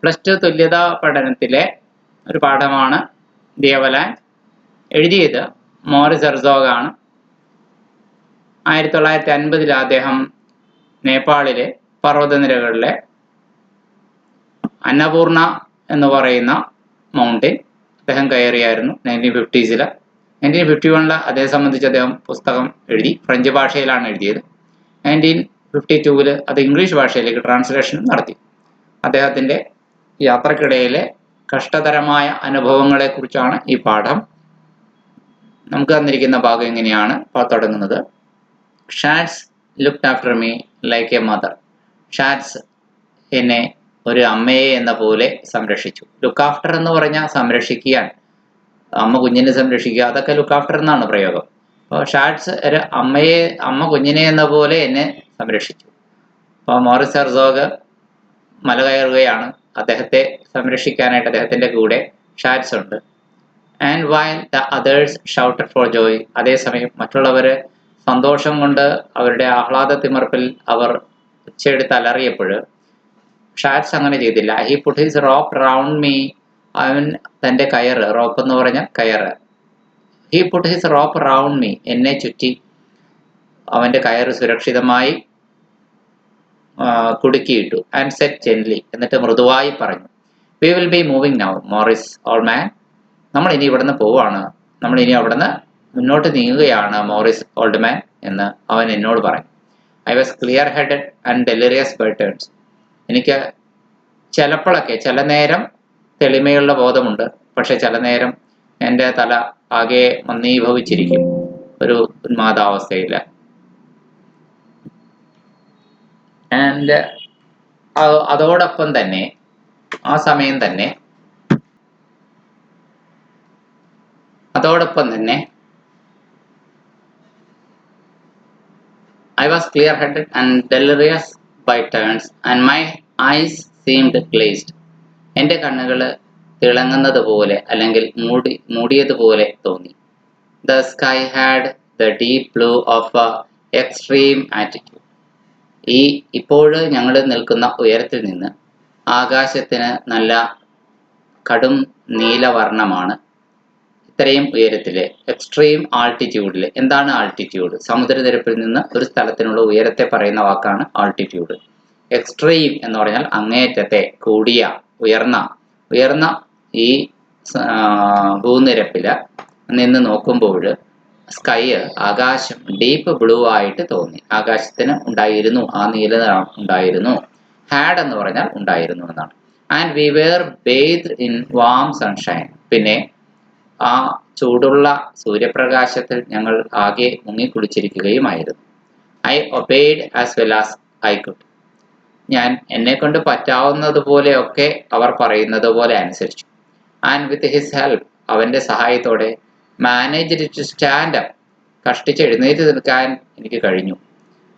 +2 തുല്യതാ പഠനത്തിലെ ഒരു പാഠമാണ് ദി അവലാഞ്ച്. എഴുതിയത് മോറിസ് ഹെർസോഗ് ആണ്. 1950 അദ്ദേഹം നേപ്പാളിലെ പർവ്വതനിരകളിലെ അന്നപൂർണ എന്ന് പറയുന്ന മൗണ്ടൻ അദ്ദേഹം കയറിയായിരുന്നു 1950s. 1951 അദ്ദേഹത്തെ സംബന്ധിച്ച് അദ്ദേഹം പുസ്തകം എഴുതി. ഫ്രഞ്ച് ഭാഷയിലാണ് എഴുതിയത്. 1952 അത് ഇംഗ്ലീഷ് ഭാഷയിലേക്ക് ട്രാൻസ്ലേഷൻ നടത്തി. അദ്ദേഹത്തിൻ്റെ യാത്രക്കിടയിലെ കഷ്ടതരമായ അനുഭവങ്ങളെക്കുറിച്ചാണ് ഈ പാഠം. നമുക്ക് തന്നിരിക്കുന്ന ഭാഗം എങ്ങനെയാണ് തുടങ്ങുന്നത്. Schatz looked after me like a mother. Schatz എന്നെ ഒരു അമ്മയെ എന്ന പോലെ സംരക്ഷിച്ചു. ലുക്ക് ആഫ്റ്റർ എന്ന് പറഞ്ഞാൽ സംരക്ഷിക്കാൻ, അമ്മ കുഞ്ഞിനെ സംരക്ഷിക്കുക, അതൊക്കെ ലുക്ക് ആഫ്റ്റർ എന്നാണ് പ്രയോഗം. അപ്പോൾ ഷാറ്റ്സ് ഒരു അമ്മ കുഞ്ഞിനെ എന്ന പോലെ എന്നെ സംരക്ഷിച്ചു. അപ്പോൾ മോറിസ് ഹെർസോഗ് മല കയറുകയാണ്. അദ്ദേഹത്തെ സംരക്ഷിക്കാനായിട്ട് അദ്ദേഹത്തിൻ്റെ കൂടെ ഷാറ്റ്സ് ഉണ്ട്. And while the others shouted for joy. അതേസമയം മറ്റുള്ളവർ സന്തോഷം കൊണ്ട് അവരുടെ ആഹ്ലാദത്തിമർപ്പിൽ അവർ ഉച്ചയെടുത്ത് അലറിയപ്പോൾ ഷാറ്റ്സ് അങ്ങനെ ചെയ്തില്ല. He put his rope round me. അവൻ തൻ്റെ കയറ്, റോപ്പ് എന്ന് പറഞ്ഞാൽ കയറ്, he put his rope round me, എന്നെ ചുറ്റി അവൻ്റെ കയറ് സുരക്ഷിതമായി കുടുക്കിയിട്ടു. ആൻഡ് സെറ്റ് ജെന്റ്ലി, എന്നിട്ട് മൃദുവായി പറഞ്ഞു, we will be moving now Morris old man. നമ്മൾ ഇനി ഇവിടുന്ന് പോവുകയാണ്, നമ്മൾ ഇനി അവിടുന്ന് മുന്നോട്ട് നീങ്ങുകയാണ് മോറിസ് ഓൾഡ് മാൻ എന്ന് അവൻ എന്നോട് പറഞ്ഞു. I was clear headed and delirious by turns. എനിക്ക് ചിലപ്പോഴൊക്കെ ചില നേരം തെളിമയുള്ള ബോധമുണ്ട്, പക്ഷെ ചില നേരം എൻ്റെ തല ആകെ മന്ദീഭവിച്ചിരിക്കും, ഒരു ഉന്മാദാവസ്ഥയിൽ. ആൻഡ് അതോടൊപ്പം തന്നെ ആ സമയം തന്നെ I was clear-headed and delirious by turns, and my eyes seemed glazed. എൻ്റെ കണ്ണുകൾ തിളങ്ങുന്നത് പോലെ അല്ലെങ്കിൽ മൂടിയതുപോലെ തോന്നി. The sky had the deep blue of a extreme altitude. ഇപ്പോൾ ഞങ്ങൾ നിൽക്കുന്ന ഉയരത്തിൽ നിന്ന് ആകാശത്തിന് നല്ല കടും നീലവർണ്ണമാണ്. ഇത്രയും ഉയരത്തില്, എക്സ്ട്രീം ആൾട്ടിറ്റ്യൂഡിൽ. എന്താണ് ആൾട്ടിറ്റ്യൂഡ്? സമുദ്രനിരപ്പിൽ നിന്ന് ഒരു സ്ഥലത്തിനുള്ള ഉയരത്തെ പറയുന്ന വാക്കാണ് ആൾട്ടിറ്റ്യൂഡ്. എക്സ്ട്രീം എന്ന് പറഞ്ഞാൽ അങ്ങേയറ്റത്തെ, കൂടിയ, ഉയർന്ന ഈ ഭൂനിരപ്പിൽ നിന്ന് നോക്കുമ്പോൾ സ്കൈ, ആകാശം ഡീപ്പ് ബ്ലൂ ആയിട്ട് തോന്നി. ആകാശത്തിന് ഉണ്ടായിരുന്നു, ആ നീല നിറം ഉണ്ടായിരുന്നു. ഹാഡ് എന്ന് പറഞ്ഞാൽ ഉണ്ടായിരുന്നു എന്നാണ്. And we were bathed in warm sunshine. പിന്നെ ആ ചൂടുള്ള സൂര്യപ്രകാശത്തിൽ ഞങ്ങൾ ആകെ മുങ്ങിക്കുളിച്ചിരിക്കുകയുമായിരുന്നു. I obeyed as well as I could. ഞാൻ എന്നെക്കൊണ്ട് പറ്റാവുന്നതുപോലെയൊക്കെ അവർ പറയുന്നത് പോലെ അനുസരിച്ചു. ആൻഡ് വിത്ത് ഹിസ് ഹെൽപ്പ്, അവൻ്റെ സഹായത്തോടെ മാനേജ്ഡ് ടു സ്റ്റാൻഡ് അപ്പ്, കഷ്ടിച്ചെഴുന്നേറ്റ് നിൽക്കാൻ എനിക്ക് കഴിഞ്ഞു.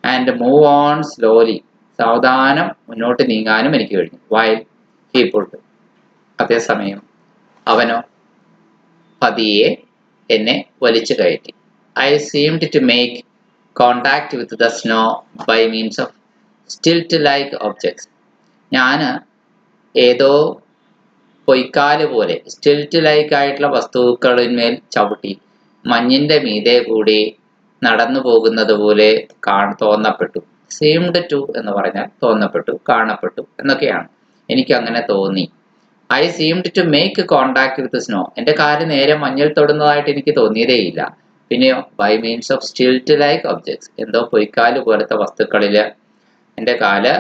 ആൻഡ് മൂവ് ഓൺ സ്ലോലി, സാവധാനം മുന്നോട്ട് നീങ്ങാനും എനിക്ക് കഴിഞ്ഞു. വൈൽ ഹി പുട്ട്, അതേസമയം അവനോ പതിയെ എന്നെ വലിച്ചു കയറ്റി. I seemed to make contact with the snow by means of stilt like objects. ഞാൻ ഏതോ പൊയ്ക്കാല് പോലെ, സ്റ്റിൽറ്റ് ലൈക്ക് ആയിട്ടുള്ള വസ്തുക്കളിന്മേൽ ചവിട്ടി മഞ്ഞിൻ്റെ മീതെ കൂടി നടന്നു പോകുന്നത് പോലെ തോന്നപ്പെട്ടു. സീംഡ് ടു എന്ന് പറഞ്ഞാൽ തോന്നപ്പെട്ടു, കാണപ്പെട്ടു എന്നൊക്കെയാണ്. എനിക്കങ്ങനെ തോന്നി. I seemed to make contact with snow. എൻ്റെ കാല് നേരെ മഞ്ഞിൽ തൊടുന്നതായിട്ട് എനിക്ക് തോന്നിയതേയില്ല. പിന്നെയോ by means of stilt like objects, എന്തോ പൊയ്ക്കാല് പോലത്തെ വസ്തുക്കളിൽ എൻ്റെ കാല്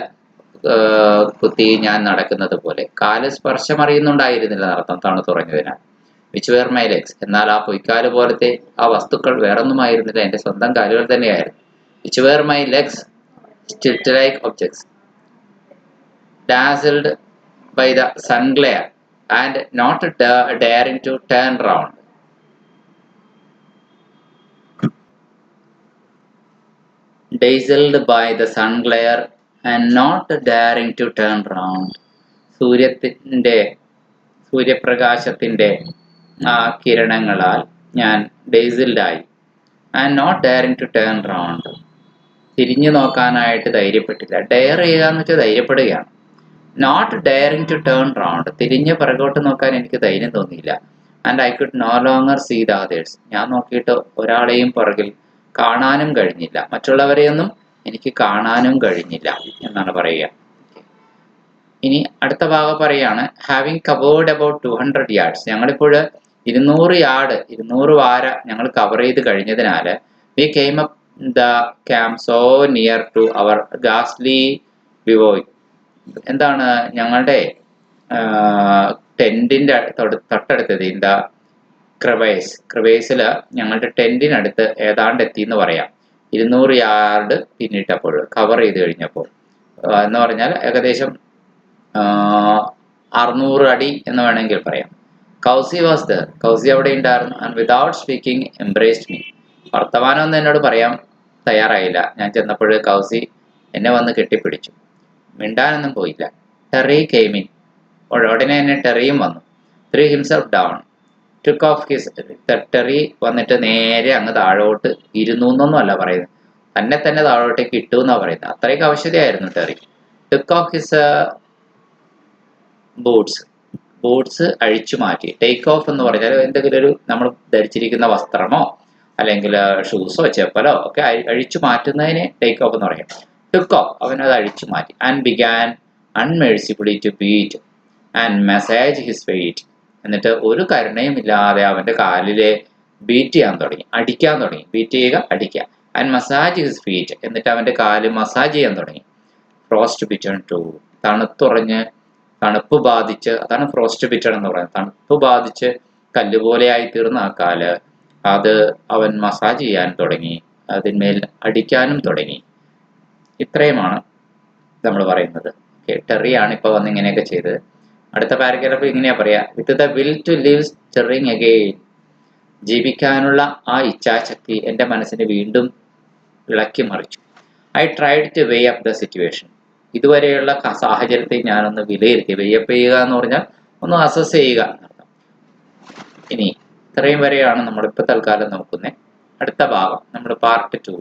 കുത്തി ഞാൻ നടക്കുന്നത് പോലെ. കാല് സ്പർശം അറിയുന്നുണ്ടായിരുന്നില്ല നടത്തം തണുത്തുറഞ്ഞതിനാൽ. വിച്ച് വെയർ മൈ ലെഗ്സ്, എന്നാൽ ആ പൊയ്ക്കാല് പോലത്തെ ആ വസ്തുക്കൾ വേറൊന്നുമായിരുന്നില്ല, എൻ്റെ സ്വന്തം കാലുകൾ തന്നെയായിരുന്നു. Which were my legs stilt like objects, dazzled by the sun glare and not daring to turn round. Dazzled by the sun glare and not daring to turn round. സൂര്യപ്രകാശത്തിൻ്റെ ആ കിരണങ്ങളാൽ ഞാൻ ഡേസിൽഡായി. And not daring to turn round, തിരിഞ്ഞു നോക്കാനായിട്ട് ധൈര്യപ്പെട്ടില്ല. Dare ചെയ്യുക എന്ന് വെച്ചാൽ ധൈര്യപ്പെടുകയാണ്. Not daring to turn round, തിരിഞ്ഞ് പിറകോട്ട് നോക്കാൻ എനിക്ക് ധൈര്യം തോന്നിയില്ല. And I could no longer see the others, ഞാൻ നോക്കിയിട്ട് ഒരാളെയും പുറകിൽ കാണാനും കഴിഞ്ഞില്ല, മറ്റുള്ളവരെയൊന്നും എനിക്ക് കാണാനും കഴിഞ്ഞില്ല എന്നാണ് പറയുക. ഇനി അടുത്ത ഭാഗം പറയാണ്, ഹാവിങ് കവേർഡ് അബൌട്ട് 200 yards, ഞങ്ങളിപ്പോൾ 200 യാർഡ് 200 വാര ഞങ്ങൾ കവർ ചെയ്ത് കഴിഞ്ഞതിനാൽ we came up the camp so near to our ഗാസ്ലി ബിവോയ്, എന്താണ് ഞങ്ങളുടെ ടെന്റിന്റെ തൊട്ടടുത്തത് ഇൻ ദ ക്രിവേസിൽ ഞങ്ങളുടെ ടെന്റിനടുത്ത് ഏതാണ്ട് എത്തി എന്ന് പറയാം. 200 യാർഡ് പിന്നിട്ടപ്പോൾ കവർ ചെയ്ത് കഴിഞ്ഞപ്പോൾ എന്ന് പറഞ്ഞാൽ ഏകദേശം 600 അടി എന്ന് വേണമെങ്കിൽ പറയാം. കൗസി വാസ് ദർ, കൗസി അവിടെ ഉണ്ടായിരുന്നു. And without speaking embraced me, വർത്തമാനം ഒന്നും എന്നോട് പറയാൻ തയ്യാറായില്ല. ഞാൻ ചെന്നപ്പോൾ കൗസി എന്നെ വന്ന് കെട്ടിപ്പിടിച്ചു, മിണ്ടാനൊന്നും പോയില്ല. ടെറി കെയിം ഇൻ, ഉടനെ തന്നെ ടെറിയും വന്നു. Three himself down, took off his, Terry വന്നിട്ട് നേരെ അങ്ങ് താഴോട്ട് ഇരുന്നു എന്നൊന്നും അല്ല പറയുന്നത്, തന്നെ താഴോട്ടേക്ക് ഇട്ടു എന്നാണ് പറയുന്നത്. അത്രയ്ക്ക് ആവശ്യതയായിരുന്നു Terry. Took off his boots അഴിച്ചു മാറ്റി. ടേക്ക് ഓഫ് എന്ന് പറഞ്ഞാൽ എന്തെങ്കിലും ഒരു നമ്മൾ ധരിച്ചിരിക്കുന്ന വസ്ത്രമോ അല്ലെങ്കിൽ ഷൂസോ ചെപ്പലോ ഒക്കെ അഴിച്ചു മാറ്റുന്നതിന് ടേക്ക് ഓഫ് എന്ന് പറയും. ടുക്ക് ഓഫ്, അവനത് അഴിച്ചു മാറ്റി. And began unmercifully to beat and massage his feet, എന്നിട്ട് ഒരു കരുണയും ഇല്ലാതെ അവന്റെ കാലിലെ ബീറ്റ് ചെയ്യാൻ തുടങ്ങി, അടിക്കാൻ തുടങ്ങി. ബീറ്റ് ചെയ്യുക, അടിക്കുക. ആൻഡ് മസാജ് ഹിസ് ഫീറ്റ്, എന്നിട്ട് അവന്റെ കാല് മസാജ് ചെയ്യാൻ തുടങ്ങി. ഫ്രോസ്റ്റ് ബിറ്റൺ ടു, തണുപ്പ് ബാധിച്ച്, അതാണ് ഫ്രോസ്റ്റ് ബിറ്റൺ എന്ന് പറയുന്നത്. തണുപ്പ് ബാധിച്ച് കല്ലുപോലെയായി തീർന്ന ആ കാല് അത് അവൻ മസാജ് ചെയ്യാൻ തുടങ്ങി, അതിന്മേൽ അടിക്കാനും തുടങ്ങി. ഇത്രയുമാണ് നമ്മൾ പറയുന്നത്. ടെറിയാണ് ഇപ്പൊ വന്ന് ഇങ്ങനെയൊക്കെ ചെയ്തത്. അടുത്ത പാരഗ്രാഫ് ഇങ്ങനെയാ പറയാ, with the will to live stirring again, ജീവിക്കാനുള്ള ആ ഇച്ഛാശക്തി എൻ്റെ മനസ്സിനെ വീണ്ടും ഇളക്കി മറിച്ചു. I tried to weigh up the situation, ഇതുവരെയുള്ള സാഹചര്യത്തെ ഞാനൊന്ന് വിലയിരുത്തി. വെയ്യപ്പ് ചെയ്യുക എന്ന് പറഞ്ഞാൽ ഒന്ന് അസസ് ചെയ്യുക എന്നർത്ഥം. ഇനി ഇത്രയും വരെയാണ് നമ്മളിപ്പോൾ തൽക്കാലം നോക്കുന്നത്. അടുത്ത ഭാഗം നമ്മൾ പാർട്ട് 2